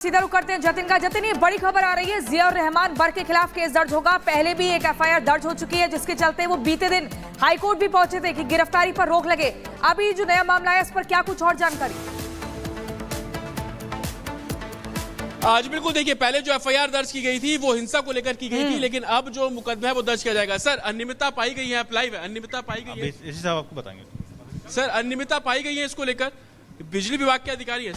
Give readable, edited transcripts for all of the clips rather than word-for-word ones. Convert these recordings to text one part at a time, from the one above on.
सीधा रुख करते हैं जतिन का। जतिन, ये बड़ी खबर आ रही है, जियाउर रहमान बर के खिलाफ केस दर्ज होगा। पहले भी एक एफआईआर दर्ज हो चुकी है, जिसके चलते वो बीते दिन हाईकोर्ट भी पहुंचे थे कि गिरफ्तारी पर रोक लगे। अभी जो नया मामला है, इस पर क्या कुछ और जानकारी? आज बिल्कुल देखिए, पहले जो एफआईआर दर्ज की गई थी वो हिंसा को लेकर की गई थी, लेकिन अब जो मुकदमा है वो दर्ज किया जाएगा। सर, अनियमितता पाई गई है, आप लाइव है, अनियमितता पाई गई है, इसी साहब आपको बताएंगे। सर अनियमितता पाई गई है, इसको लेकर बिजली विभाग के अधिकारी है।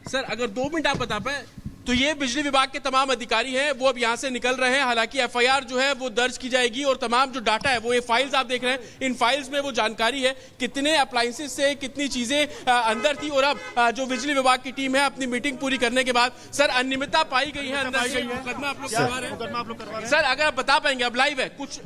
सर अगर 2 मिनट आप बता पाए तो ये बिजली विभाग के तमाम अधिकारी हैं, वो अब यहाँ से निकल रहे हैं। हालांकि एफआईआर जो है वो दर्ज की जाएगी और तमाम जो डाटा है वो ये फाइल्स आप देख रहे हैं, इन फाइल्स में वो जानकारी है कितने अप्लायंसेस से कितनी चीजें अंदर थी। और अब जो बिजली विभाग की टीम है अपनी मीटिंग पूरी करने के बाद सर अनियमितता पाई गई है, अंदर से मुकदमा आप लोग करवा रहे हैं। सर अगर आप बता पाएंगे, अब लाइव है कुछ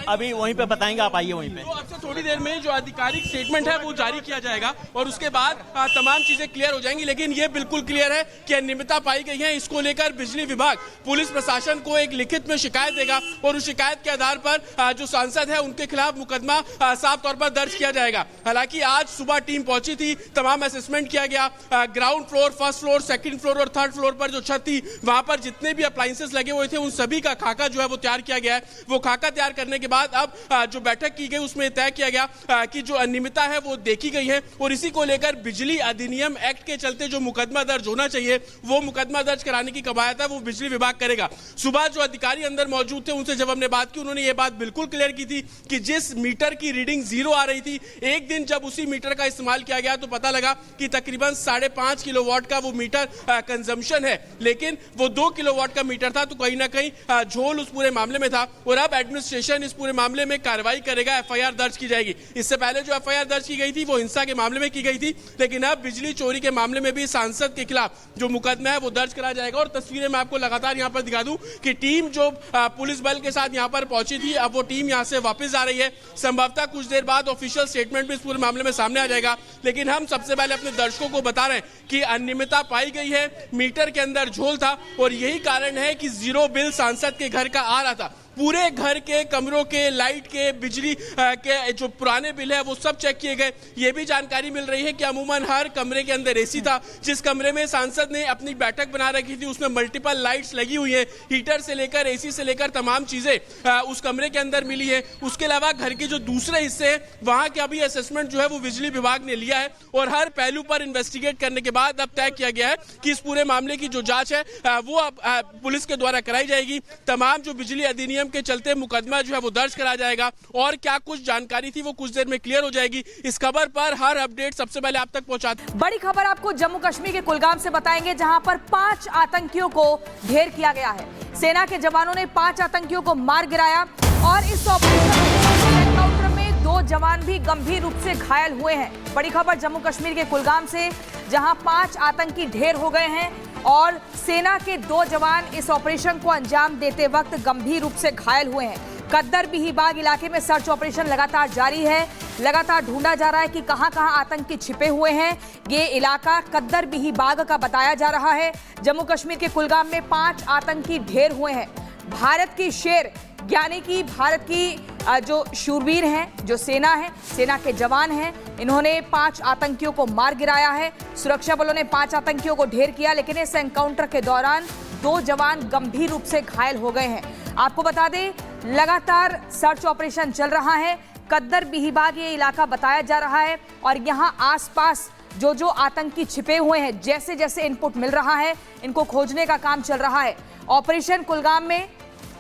अभी वहीं पे बताएंगे, आप आइए वहीं पे। तो अब से थोड़ी देर में जो आधिकारिक स्टेटमेंट है वो जारी किया जाएगा और उसके बाद तमाम चीजें क्लियर हो जाएंगी। लेकिन ये बिल्कुल क्लियर है कि अनियमितता पाई गई है। इसको लेकर बिजली विभाग पुलिस प्रशासन को एक लिखित में शिकायत देगा और उस शिकायत के आधार पर जो सांसद है उनके खिलाफ मुकदमा साफ तौर पर दर्ज किया जाएगा। हालांकि आज सुबह टीम पहुंची थी, तमाम असेसमेंट किया गया। Ground floor, first floor, second floor और थर्ड फ्लोर पर जो छत थी वहां पर जितने भी अप्लायंसेस लगे हुए थे उन सभी का खाका जो है वो तैयार किया गया है। वो खाका तैयार करने के बाद अब जो बैठक की गई उसमें तय किया गया कि जो अनियमितता है वो देखी गई है और इसी को लेकर बिजली अधिनियम एक्ट के चलते जो मुकदमा दर्ज होना चाहिए वो मुकदमा दर्ज कराने की कवायद है वो बिजली विभाग करेगा। सुबह जो अधिकारी अंदर मौजूद थे उनसे जब हमने बात की, उन्होंने ये बात बिल्कुल क्लियर की थी कि जिस मीटर की रीडिंग 0 आ रही थी, एक दिन जब उसी मीटर का इस्तेमाल किया गया तो पता लगा कि तकरीबन 5.5 किलोवाट का वो मीटर कंजम्पशन है, लेकिन वो 2 किलोवाट का मीटर था। तो कहीं ना कहीं झोल उस पूरे मामले में था और अब एडमिनिस्ट्रेशन इस पूरे मामले में कार्रवाई करेगा, एफआईआर दर्ज की जाएगी। इससे पहले जो एफआईआर दर्ज की गई थी वो हिंसा के मामले में की गई थी, लेकिन अब बिजली चोरी के मामले में भी सांसद के खिलाफ जो मुकदमा है वो दर्ज कराया जाएगा। और तस्वीरें मैं आपको लगातार यहां पर दिखा दूं कि टीम जो पुलिस बल के साथ यहां पर पहुंची थी, अब वो टीम यहां से वापस आ रही है। संभवतः कुछ देर बाद ऑफिशियल स्टेटमेंट भी इस पूरे मामले में सामने आ जाएगा। लेकिन हम सबसे पहले अपने दर्शकों को बता रहे हैं कि अनियमितता पाई गई है, मीटर के अंदर झोल था और यही कारण है कि 0 बिल सांसद के घर का आ रहा था। पूरे घर के कमरों के, लाइट के, बिजली के जो पुराने बिल है वो सब चेक किए गए। ये भी जानकारी मिल रही है कि अमूमन हर कमरे के अंदर एसी था। जिस कमरे में सांसद ने अपनी बैठक बना रखी थी उसमें मल्टीपल लाइट्स लगी हुई हैं, हीटर से लेकर एसी से लेकर तमाम चीजें उस कमरे के अंदर मिली है। उसके अलावा घर के जो दूसरे हिस्से हैं वहां के अभी असेसमेंट जो है वो बिजली विभाग ने लिया है और हर पहलू पर इन्वेस्टिगेट करने के बाद अब तय किया गया है कि इस पूरे मामले की जो जांच है वो अब पुलिस के द्वारा कराई जाएगी। तमाम जो बिजली अधिनियम के चलते मुकदमा जो है वो दर्ज करा जाएगा और क्या कुछ जानकारी थी वो कुछ देर में क्लियर हो जाएगी। इस खबर पर हर अपडेट सबसे पहले आप तक पहुंचाते। बड़ी खबर आपको जम्मू कश्मीर के कुलगाम से बताएंगे, जहां पर 5 आतंकियों को ढेर किया गया है। सेना के जवानों ने 5 आतंकियों को मार गिराया और इस ऑपरेशन एनकाउंटर में 2 जवान भी गंभीर रूप से घायल हुए हैं। बड़ी खबर जम्मू कश्मीर के कुलगाम से, जहां 5 आतंकी ढेर हो गए हैं और सेना के 2 जवान इस ऑपरेशन को अंजाम देते वक्त गंभीर रूप से घायल हुए हैं। कद्दर बिहीबाग इलाके में सर्च ऑपरेशन लगातार जारी है। लगातार ढूंढा जा रहा है कि कहां-कहां आतंकी छिपे हुए हैं। ये इलाका कद्दर बिहीबाग का बताया जा रहा है। जम्मू कश्मीर के कुलगाम में 5 आतंकी ढेर हुए हैं। भारत की शेर यानी कि भारत की जो शूरवीर हैं, जो सेना है, सेना के जवान हैं, इन्होंने 5 आतंकियों को मार गिराया है। सुरक्षा बलों ने 5 आतंकियों को ढेर किया, लेकिन इस एनकाउंटर के दौरान 2 जवान गंभीर रूप से घायल हो गए हैं। आपको बता दें, लगातार सर्च ऑपरेशन चल रहा है। कद्दर बिहीबाग ये इलाका बताया जा रहा है और यहाँ आसपास जो आतंकी छिपे हुए हैं, जैसे जैसे इनपुट मिल रहा है इनको खोजने का काम चल रहा है। ऑपरेशन कुलगाम में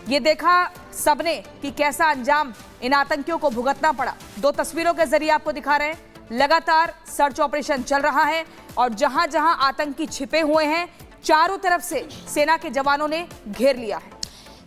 ये देखा सबने कि कैसा अंजाम इन आतंकियों को भुगतना पड़ा। 2 तस्वीरों के जरिए आपको दिखा रहे हैं। लगातार सर्च ऑपरेशन चल रहा है और जहां जहां आतंकी छिपे हुए हैं चारों तरफ से सेना के जवानों ने घेर लिया है।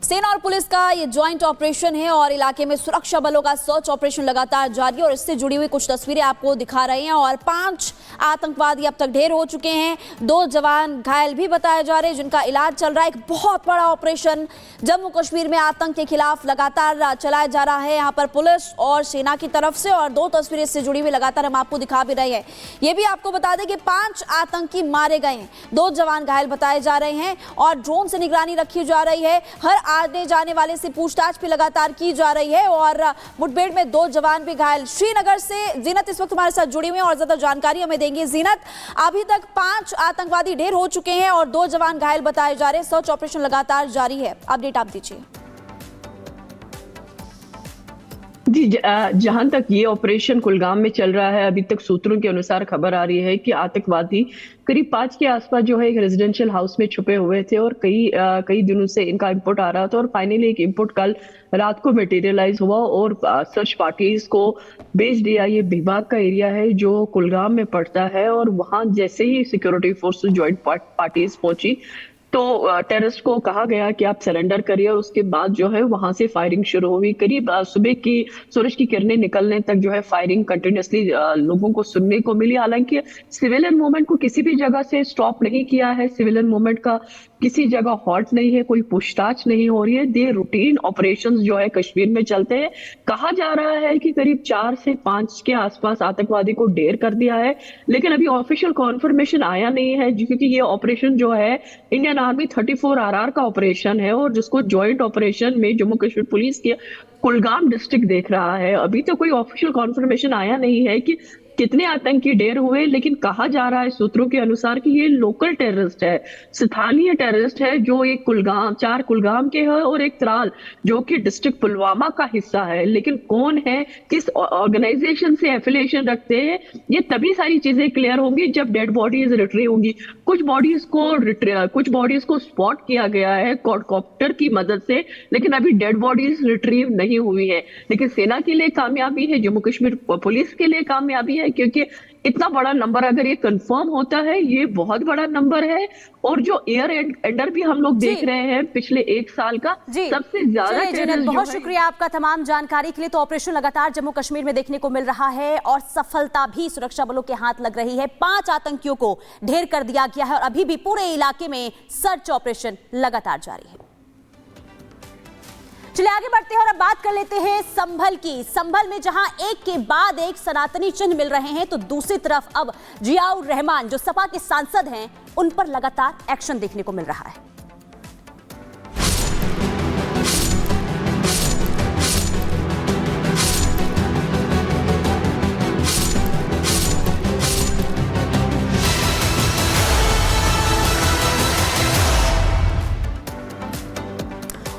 सेना और पुलिस का ये जॉइंट ऑपरेशन है और इलाके में सुरक्षा बलों का सर्च ऑपरेशन लगातार जारी है और इससे जुड़ी हुई कुछ तस्वीरें आपको दिखा रहे हैं। और 5 आतंकवादी अब तक ढेर हो चुके हैं, 2 जवान घायल भी बताए जा रहे हैं जिनका इलाज चल रहा है। एक बहुत बड़ा ऑपरेशन जम्मू कश्मीर में आतंक के खिलाफ लगातार चलाया जा रहा है यहाँ पर पुलिस और सेना की तरफ से। और 2 तस्वीरें इससे जुड़ी हुई लगातार हम आपको दिखा भी रहे हैं। ये भी आपको बता दें कि 5 आतंकी मारे गए हैं, 2 जवान घायल बताए जा रहे हैं और ड्रोन से निगरानी रखी जा रही है। हर आने जाने वाले से पूछताछ भी लगातार की जा रही है और मुठभेड़ में 2 जवान भी घायल। श्रीनगर से जीनत इस वक्त हमारे साथ जुड़ी हुई है और ज्यादा जानकारी हमें देंगे। जीनत, अभी तक 5 आतंकवादी ढेर हो चुके हैं और 2 जवान घायल बताए जा रहे हैं। सर्च ऑपरेशन लगातार जारी है, अपडेट आप दीजिए। जी, जहां तक ये ऑपरेशन कुलगाम में चल रहा है, अभी तक सूत्रों के अनुसार खबर आ रही है कि आतंकवादी करीब 5 के आसपास जो है एक रेजिडेंशियल हाउस में छुपे हुए थे और कई दिनों से इनका इनपुट आ रहा था और फाइनली एक इनपुट कल रात को मटेरियलाइज हुआ और सर्च पार्टीज को भेज दिया। ये विभाग का एरिया है जो कुलगाम में पड़ता है और वहां जैसे ही सिक्योरिटी फोर्सेस ज्वाइंट पार्टीज पहुंची तो टेररिस्ट को कहा गया कि आप सरेंडर करिए और उसके बाद जो है वहां से फायरिंग शुरू हुई। करीब सुबह की सूरज की किरणें निकलने तक जो है फायरिंग कंटिन्यूसली लोगों को सुनने को मिली। हालांकि सिविलियन मूवमेंट को किसी भी जगह से स्टॉप नहीं किया है, सिविलियन मूवमेंट का किसी जगह हॉल्ट नहीं है, कोई पूछताछ नहीं हो रही है। दे रूटीन ऑपरेशंस जो है कश्मीर में चलते हैं। कहा जा रहा है कि करीब 4 से 5 के आसपास आतंकवादी को ढेर कर दिया है, लेकिन अभी ऑफिशियल कॉन्फर्मेशन आया नहीं है क्योंकि ये ऑपरेशन जो है इंडियन आर्मी 34 RR का ऑपरेशन है और जिसको ज्वाइंट ऑपरेशन में जम्मू कश्मीर पुलिस के कुलगाम डिस्ट्रिक्ट देख रहा है। अभी तो कोई ऑफिशियल कॉन्फर्मेशन आया नहीं है कि कितने आतंकी ढेर हुए, लेकिन कहा जा रहा है सूत्रों के अनुसार कि ये लोकल टेररिस्ट है, स्थानीय टेररिस्ट है जो एक कुलगाम, 4 कुलगाम के है और एक त्राल जो कि डिस्ट्रिक्ट पुलवामा का हिस्सा है। लेकिन कौन है, किस ऑर्गेनाइजेशन से एफिलिएशन रखते हैं, ये तभी सारी चीजें क्लियर होंगी जब डेड बॉडीज रिट्रीव होंगी। कुछ बॉडीज को स्पॉट किया गया है क्वाडकॉप्टर की मदद से, लेकिन अभी डेड बॉडीज रिट्रीव नहीं हुई है। लेकिन सेना के लिए कामयाबी है, जम्मू कश्मीर पुलिस के लिए कामयाबी है क्योंकि इतना बड़ा नंबर अगर ये कंफर्म होता है, ये बहुत बड़ा नंबर है। और जो एयर एंडर भी हम लोग देख रहे हैं पिछले 1 साल का सबसे ज्यादा। बहुत शुक्रिया आपका तमाम जानकारी के लिए। तो ऑपरेशन लगातार जम्मू कश्मीर में देखने को मिल रहा है और सफलता भी सुरक्षा बलों के हाथ लग रही है। 5 आतंकियों को ढेर कर दिया गया है और अभी भी पूरे इलाके में सर्च ऑपरेशन लगातार जारी है। चलिए आगे बढ़ते हैं और अब बात कर लेते हैं संभल की। संभल में जहां एक के बाद एक सनातनी चिन्ह मिल रहे हैं, तो दूसरी तरफ अब जियाउर रहमान जो सपा के सांसद हैं, उन पर लगातार एक्शन देखने को मिल रहा है।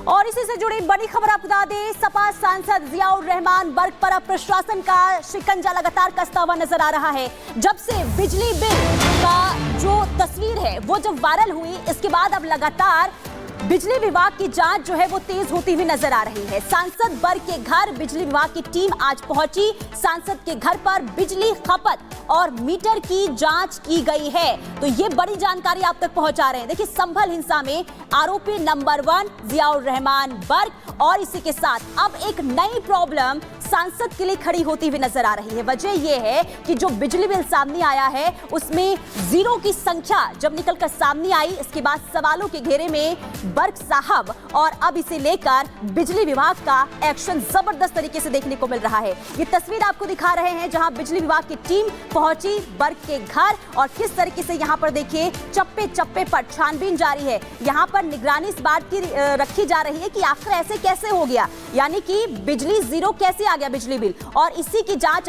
और इसी से जुड़ी बड़ी खबर आपको बता दें, सपा सांसद जियाउर रहमान बर्क पर अब प्रशासन का शिकंजा लगातार कसता हुआ नजर आ रहा है। जब से बिजली बिल का जो तस्वीर है वो जब वायरल हुई, इसके बाद अब लगातार बिजली विभाग की जांच जो है वो तेज होती हुई नजर आ रही है। सांसद बर्क के घर बिजली विभाग की टीम आज पहुंची। सांसद के घर पर बिजली खपत और मीटर की जांच की गई है। तो ये बड़ी जानकारी आप तक पहुंचा रहे हैं। देखिए, संभल हिंसा में आरोपी नंबर 1 जियाउर रहमान बर्क, और इसी के साथ अब एक नई प्रॉब्लम सांसद के लिए खड़ी होती हुई नजर आ रही है। वजह यह है कि जो बिजली बिल सामने आया है उसमें 0 की संख्या जब निकलकर सामने आई, इसके बाद सवालों के घेरे में बर्क साहब और अब इसे लेकर बिजली विभाग का एक्शन जबरदस्त तरीके से देखने को मिल रहा है। ये तस्वीर आपको दिखा रहे हैं जहां बिजली विभाग की टीम पहुंची बर्क के घर और किस तरीके से यहां पर देखिए चप्पे चप्पे पर छानबीन जारी है। यहां पर निगरानी इस बात की रखी जा रही है कि आखिर ऐसे कैसे हो गया, यानी कि बिजली 0 कैसे आ गया बिजली बिल, और इसी की जांच